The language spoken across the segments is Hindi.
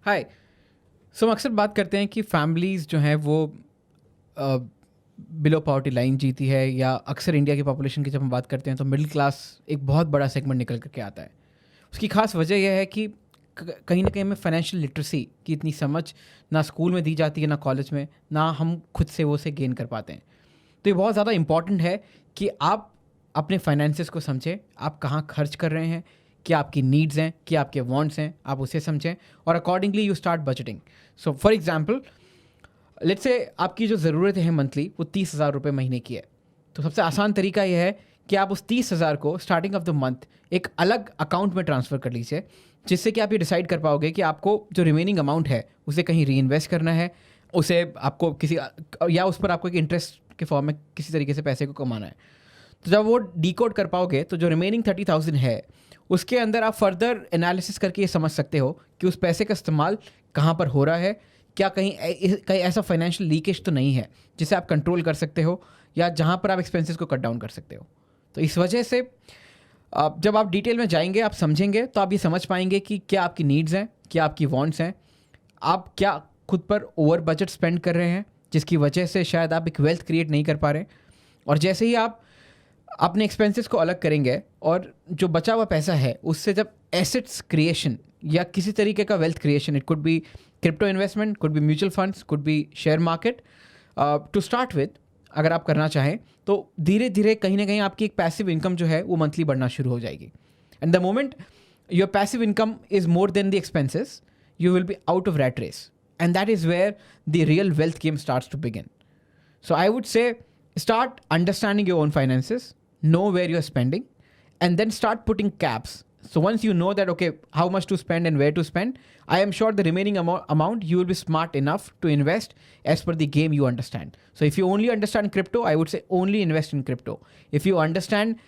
हाय। सो हम अक्सर बात करते हैं कि फैमिलीज़ जो हैं वो बिलो पॉवर्टी लाइन जीती है, या अक्सर इंडिया की पॉपुलेशन की जब हम बात करते हैं तो मिडिल क्लास एक बहुत बड़ा सेगमेंट निकल करके आता है। उसकी खास वजह यह है कि कहीं ना कहीं हमें फाइनेंशियल लिटरेसी की इतनी समझ ना स्कूल में दी जाती है, ना कॉलेज में, ना हम खुद से वो से गेन कर पाते हैं। तो ये बहुत ज़्यादा इंपॉर्टेंट है कि आप अपने फाइनेंसेस को समझें, आप कहाँ खर्च कर रहे हैं, क्या आपकी नीड्स हैं, क्या आपके वांट्स हैं, आप उसे समझें और accordingly you start budgeting. So for example, let's say आपकी जो ज़रूरतें हैं मंथली वो 30,000 रुपये महीने की है। तो सबसे आसान तरीका यह है कि आप उस 30,000 को स्टार्टिंग ऑफ द मंथ एक अलग अकाउंट में ट्रांसफ़र कर लीजिए, जिससे कि आप ये डिसाइड कर पाओगे कि आपको जो रिमेनिंग अमाउंट है उसे कहीं री इन्वेस्ट करना है, उसे आपको किसी या उस पर आपको एक इंटरेस्ट के फॉर्म में किसी तरीके से पैसे को कमाना है। तो जब वो डिकोड कर पाओगे तो जो रिमेनिंग 30,000 है उसके अंदर आप फर्दर एनालिसिस करके ये समझ सकते हो कि उस पैसे का इस्तेमाल कहाँ पर हो रहा है, क्या कहीं कहीं ऐसा फाइनेंशियल लीकेज तो नहीं है जिसे आप कंट्रोल कर सकते हो, या जहाँ पर आप एक्सपेंसेस को कट डाउन कर सकते हो। तो इस वजह से जब आप डिटेल में जाएंगे, आप समझेंगे, तो आप ये समझ पाएंगे कि क्या आपकी नीड्स हैं, क्या आपकी वांट्स हैं, आप क्या खुद पर ओवर बजट स्पेंड कर रहे हैं, जिसकी वजह से शायद आप एक वेल्थ क्रिएट नहीं कर पा रहे। और जैसे ही आप अपने एक्सपेंसेस को अलग करेंगे और जो बचा हुआ पैसा है उससे जब एसेट्स क्रिएशन या किसी तरीके का wealth creation, it could be crypto investment, could be mutual funds, could be share market, to start with, अगर आप करना चाहें तो धीरे धीरे कहीं ना कहीं आपकी एक पैसिव इनकम जो है वो मंथली बढ़ना शुरू हो जाएगी। And the moment your passive income is more than the expenses, you will be out of rat race, and that is where the real wealth game starts to begin. So I would say, start understanding your own finances, know where you're spending, and then start putting caps. So once you know that, okay, how much to spend and where to spend, I am sure the remaining amount you will be smart enough to invest as per the game you understand. So if you only understand crypto, I would say only invest in crypto. If you understand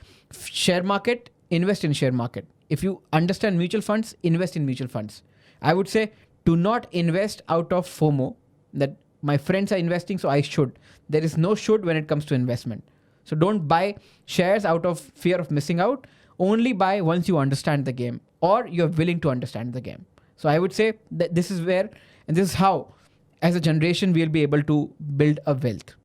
share market, invest in share market. If you understand mutual funds, invest in mutual funds. I would say, do not invest out of FOMO, that my friends are investing, so I should. There is no should when it comes to investment. So don't buy shares out of fear of missing out. Only buy once you understand the game or you're willing to understand the game. So I would say that this is where, and this is how, as a generation, we'll be able to build a wealth.